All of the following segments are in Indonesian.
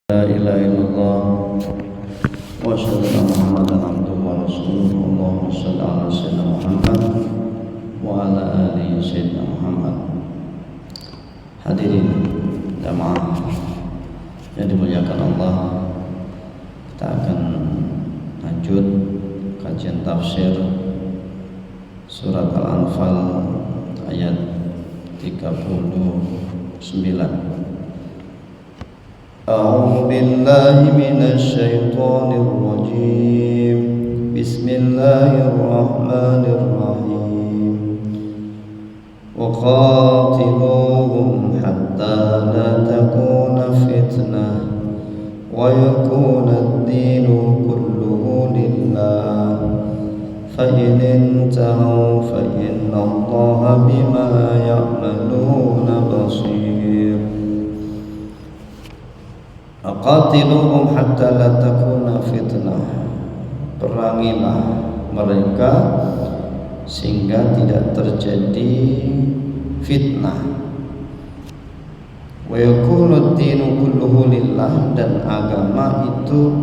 La ilaha illallah wa asyhadu anna Muhammadan abduhu wa rasuluh. Allahumma shalli ala sayyidina Muhammad wa ala ali sayyidina Muhammad. Hadirin jamaah yang dimuliakan Allah, kita akan lanjut kajian tafsir surat Al-Anfal ayat 39. أعوذ بالله من الشيطان الرجيم. بسم الله الرحمن الرحيم. وقاتلوهم حتى لا تكون فتنة ويكون الدين كله لله فإن انتهوا فإن الله بما يعملون بصير. Qatiluhum hatta la takuna fitnah. Perangilah mereka sehingga tidak terjadi fitnah. Wa yakunu ad-dinu kulluhu lillah, dan agama itu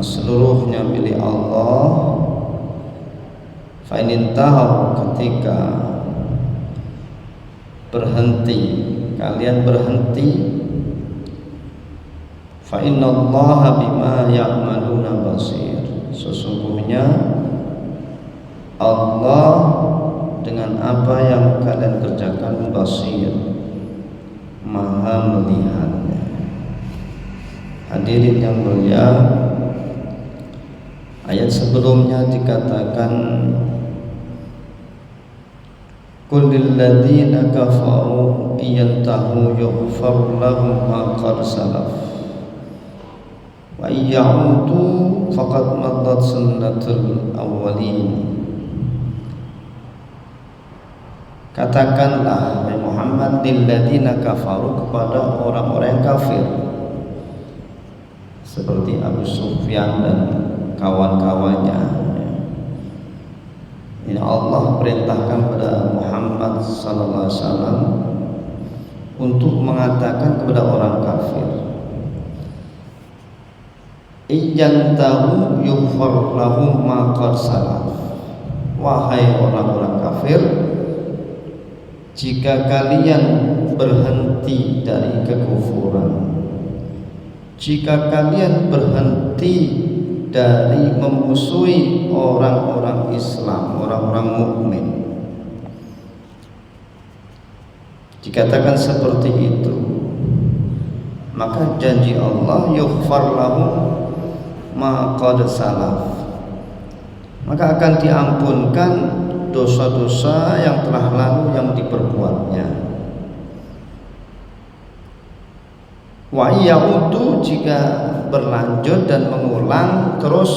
seluruhnya milik Allah. Fa in intahu, ketika kalian berhenti, fa innallaha bima ya'maluna basir. Sesungguhnya Allah dengan apa yang kalian kerjakan basir, maha melihatnya. Hadirin yang mulia, ayat sebelumnya dikatakan qul lil ladzina kafaru iyantahu yughfar lahum ma qad salaf wa iyya'udu faqad madat sunnatul awwalin. Katakanlah wahai Muhammad, lilladzina kafaru, kepada orang-orang yang kafir seperti Abu Sufyan dan kawan-kawannya. Ini Allah perintahkan kepada Muhammad sallallahu alaihi wasallam untuk mengatakan kepada orang kafir, iyantahu yughfar lahum ma qad salaf. Wahai orang-orang kafir, jika kalian berhenti dari kekufuran, jika kalian berhenti dari memusuhi orang-orang Islam, orang-orang mukmin, dikatakan seperti itu, maka janji Allah yughfar lahum ma qad salaf, maka akan diampunkan dosa-dosa yang telah lalu yang diperbuatnya. Wa ya'udu, jika berlanjut dan mengulang terus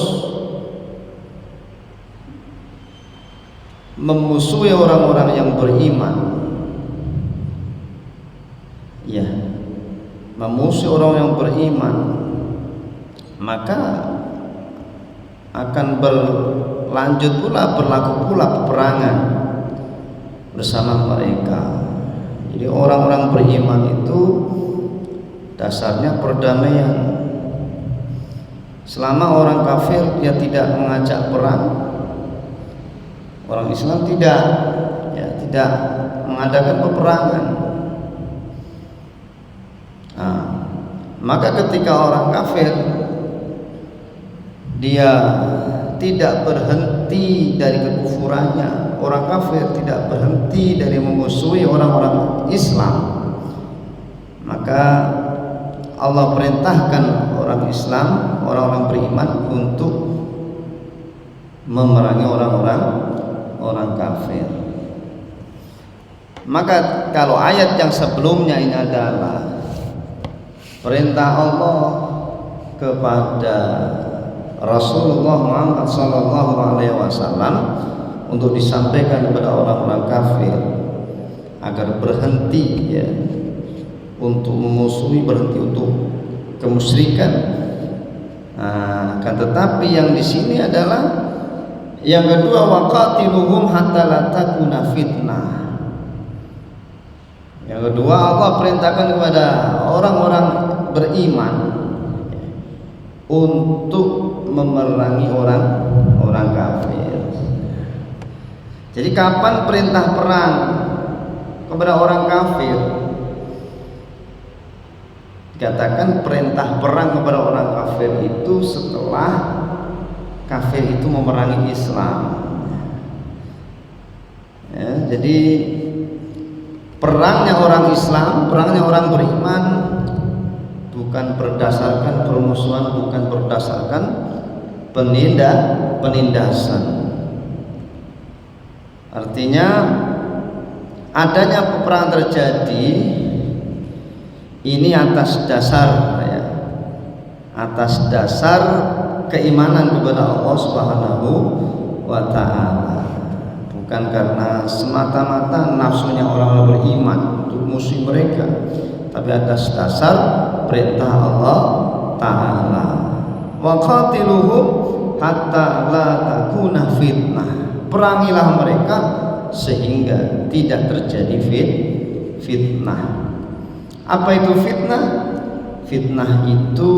memusuhi orang-orang yang beriman, ya, memusuhi orang yang beriman, maka akan berlanjut pula, berlaku pula peperangan bersama mereka. Jadi orang-orang beriman itu dasarnya perdamaian. Selama orang kafir dia tidak mengajak perang, orang Islam tidak mengadakan peperangan. Maka ketika orang kafir dia tidak berhenti dari kekufurannya, orang kafir tidak berhenti dari memusuhi orang-orang Islam, maka Allah perintahkan orang Islam, orang-orang beriman untuk memerangi orang kafir. Maka kalau ayat yang sebelumnya ini adalah perintah Allah kepada Rasulullah Muhammad sallallahu alaihi wasallam untuk disampaikan kepada orang-orang kafir agar berhenti, ya, untuk memusuhi, berhenti untuk kemusyrikan. Kan tetapi yang di sini adalah yang kedua, waqatiluhum hatta la takuna fitnah. Yang kedua, Allah perintahkan kepada orang-orang beriman untuk memerangi orang kafir. Jadi kapan perintah perang kepada orang kafir? Dikatakan perintah perang kepada orang kafir itu setelah kafir itu memerangi Islam. Ya, jadi perangnya orang Islam, perangnya orang beriman bukan berdasarkan permusuhan, bukan berdasarkan penindasan. Artinya adanya peperangan terjadi ini atas dasar keimanan kepada Allah Subhanahu wa taala, bukan karena semata-mata nafsunya orang beriman untuk musuh mereka, tapi atas dasar perintah Allah taala. Wa qatiluhum hatta la takuna fitnah. Perangilah mereka sehingga tidak terjadi fitnah. Apa itu fitnah? Fitnah itu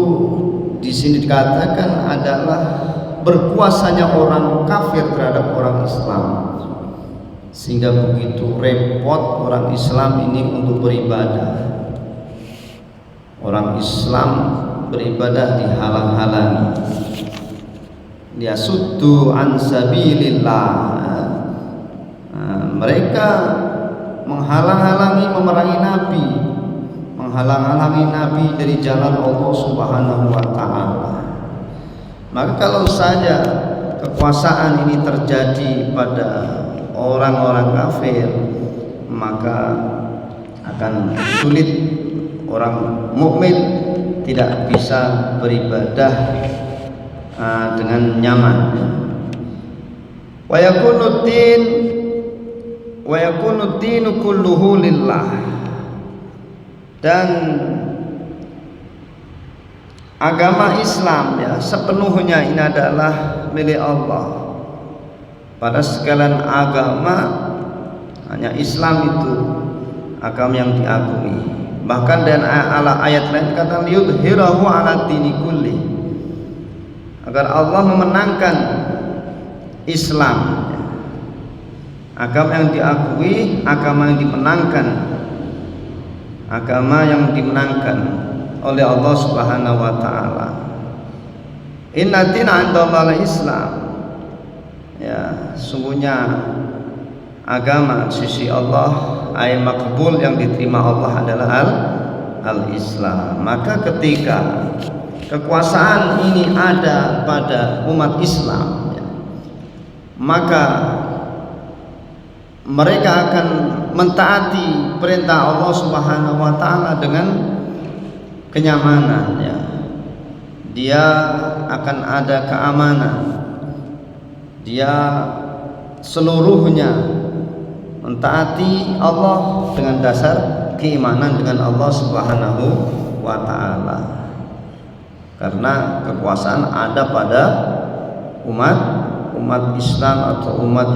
di sini dikatakan adalah berkuasanya orang kafir terhadap orang Islam, sehingga begitu repot orang Islam ini untuk beribadah. Orang Islam beribadah dihalang-halangi, yasuddu an sabilillah. Mereka menghalang-halangi memerangi Nabi, menghalang-halangi Nabi dari jalan Allah Subhanahu wa taala. Maka kalau saja kekuasaan ini terjadi pada orang-orang kafir, maka akan sulit orang mukmin tidak bisa beribadah dengan nyaman. Wa yakunu dinu kulluhu lillah, dan agama Islam ya sepenuhnya ini adalah milik Allah. Pada sekalian agama hanya Islam itu agama yang diakui. Bahkan dan ayat lain kata liyudhhirahu ala dini kulli, agar Allah memenangkan Islam, agama yang diakui, agama yang dimenangkan, agama yang dimenangkan oleh Allah Subhanahu wa taala. Inna dina 'indallahi Islam. Ya, sungguhnya agama sisi Allah ay makbul, yang diterima Allah adalah al-Islam. Maka ketika kekuasaan ini ada pada umat Islam, ya, maka mereka akan mentaati perintah Allah Subhanahu wa taala dengan kenyamanan, ya. Dia akan ada keamanan. Dia seluruhnya mentaati Allah dengan dasar keimanan dengan Allah Subhanahu wa taala. Karena kekuasaan ada pada umat Islam atau umat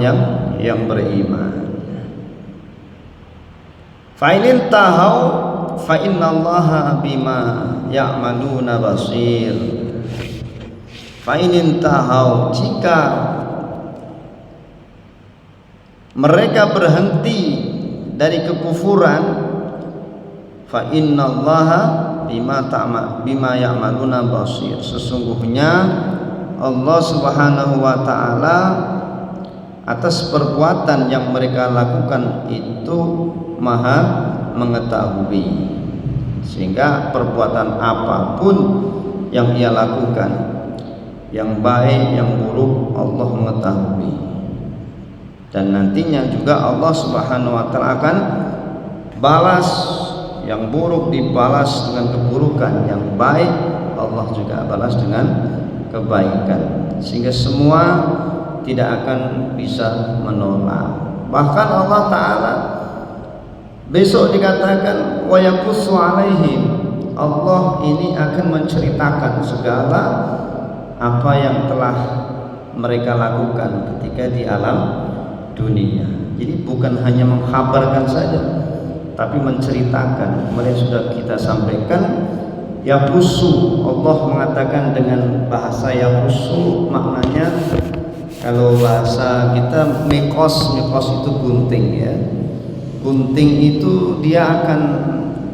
yang beriman. Fa in tahaw fa innallaha bima ya'maluna basir. Fa in tahaw, jika mereka berhenti dari kekufuran, fa innallaha bima ya'maluna basir, sesungguhnya Allah Subhanahu wa taala atas perbuatan yang mereka lakukan itu Maha mengetahui, sehingga perbuatan apapun yang ia lakukan, yang baik yang buruk, Allah mengetahui. Dan nantinya juga Allah Subhanahu wa taala akan balas yang buruk dibalas dengan keburukan, yang baik Allah juga balas dengan kebaikan, sehingga semua tidak akan bisa menolak. Bahkan Allah taala besok dikatakan wa yaqussu alaihim, Allah ini akan menceritakan segala apa yang telah mereka lakukan ketika di alam dunia. Jadi bukan hanya menghabarkan saja, tapi menceritakan. Kemarin sudah kita sampaikan, yaqusu. Allah mengatakan dengan bahasa yaqusu, maknanya kalau bahasa kita mikos itu gunting ya. Gunting itu dia akan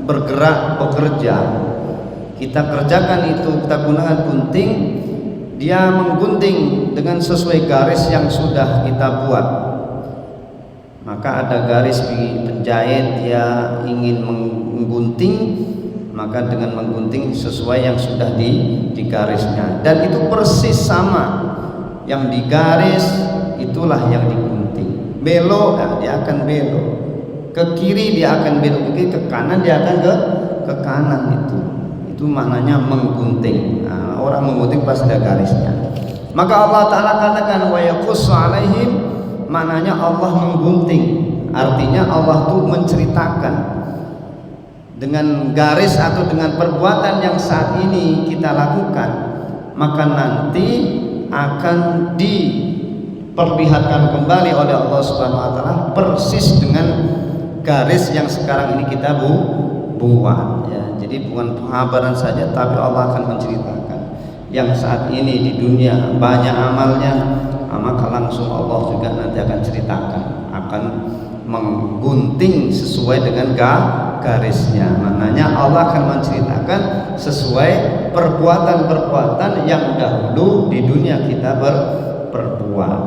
bergerak, bekerja. Kita kerjakan itu, kita gunakan gunting, dia menggunting dengan sesuai garis yang sudah kita buat. Maka ada garis penjahit, dia ingin menggunting, maka dengan menggunting sesuai yang sudah di garisnya, dan itu persis sama yang digaris, itulah yang digunting. Belok, nah, dia akan belok ke kiri, dia akan belok ke kiri, ke kanan dia akan ke kanan. Itu maknanya menggunting. Nah, orang menggunting pasti ada garisnya. Maka Allah Ta'ala katakan wa yaqussu alaihim, maknanya Allah menggunting, artinya Allah tuh menceritakan dengan garis atau dengan perbuatan yang saat ini kita lakukan, maka nanti akan diperlihatkan kembali oleh Allah Subhanahu wa taala persis dengan garis yang sekarang ini kita buat ya. Jadi bukan pengabaran saja, tapi Allah akan menceritakan yang saat ini di dunia banyak amalnya, maka langsung Allah juga nanti akan ceritakan, akan menggunting sesuai dengan garisnya. Maknanya Allah akan menceritakan sesuai perbuatan-perbuatan yang dahulu di dunia kita berbuat.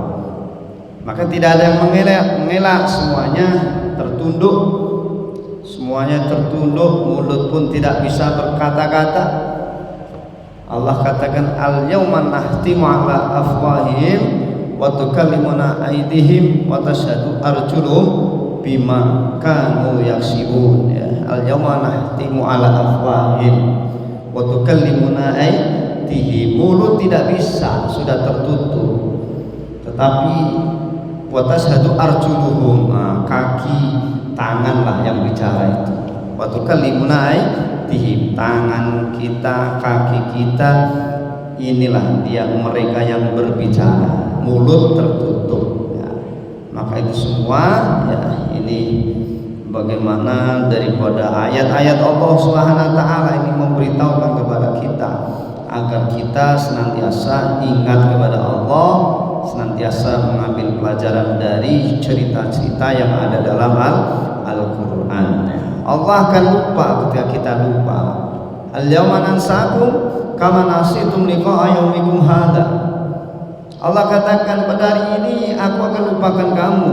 Maka tidak ada yang mengelak, semuanya tertunduk, mulut pun tidak bisa berkata-kata. Allah katakan al-yauma nahtimu ala afwahihim wa tukallimuna aydihim wa tashhadu arjuluhum bima kanu yaksibun ya. Al-yauma nahtimu ala afwahihim wa tukallimuna aydihim, mulut tidak bisa, sudah tertutup, tetapi wa tashhadu arjuluhum, kaki tanganlah yang bicara itu. Wa tukallimuna aydihim, tangan kita, kaki kita, inilah dia mereka yang berbicara, mulut tertutup ya. Maka itu semua ya, ini bagaimana daripada ayat-ayat Allah Subhanahu wa taala ini memberitahukan kepada kita agar kita senantiasa ingat kepada Allah, senantiasa mengambil pelajaran dari cerita-cerita yang ada dalam Al-Qur'an. Allah akan lupa ketika kita lupa. Al-yauma nansakum kama nasitum liqa'a yaumikum hadza. Allah katakan pada hari ini aku akan lupakan kamu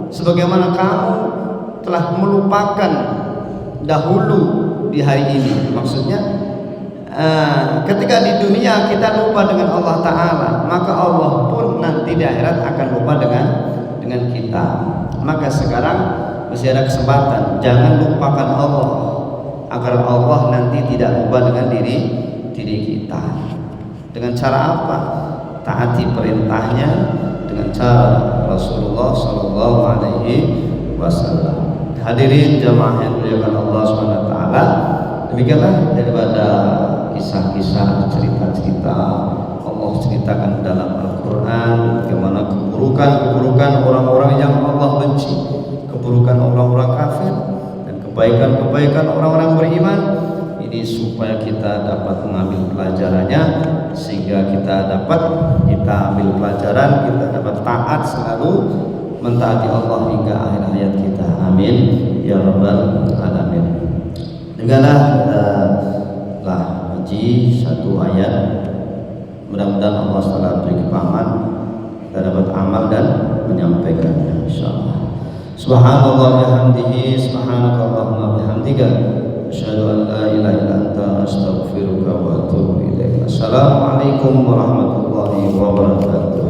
sebagaimana kamu telah melupakan dahulu di hari ini. Maksudnya ketika di dunia kita lupa dengan Allah Ta'ala, maka Allah pun nanti di akhirat akan lupa dengan kita. Maka sekarang masih ada kesempatan, jangan lupakan Allah agar Allah nanti tidak lupa dengan diri kita. Dengan cara apa? Taati perintahnya dengan cara Rasulullah Sallallahu Alaihi Wasallam. Hadirin jamaah yang dimuliakan Allah Subhanahu Wa Taala, demikianlah daripada kisah-kisah, cerita-cerita Allah ceritakan dalam Al-Quran bagaimana keburukan orang-orang yang Allah benci, keburukan orang-orang kafir, dan kebaikan-kebaikan orang-orang beriman. Ini supaya kita dapat mengambil pelajarannya, sehingga kita ambil pelajaran, kita dapat taat, selalu mentaati Allah hingga akhir hayat kita. Amin ya rabbal alamin. Dengarlah haji satu ayat, mudah-mudahan Allah SWT beri kepahaman, kita dapat amal dan menyampaikannya insyaallah. Subhanallah bihamdihi, subhanakallahumma bihamdika, asyhadu an la ilaha illa anta, astaghfiruka wa atubu ilaik. Assalamualaikum warahmatullahi wabarakatuh.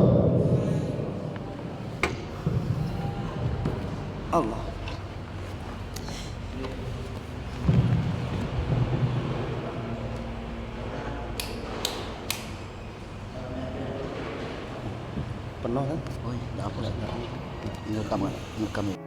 Allah. Penuh kan? Oh iya, apa? Ngerekam.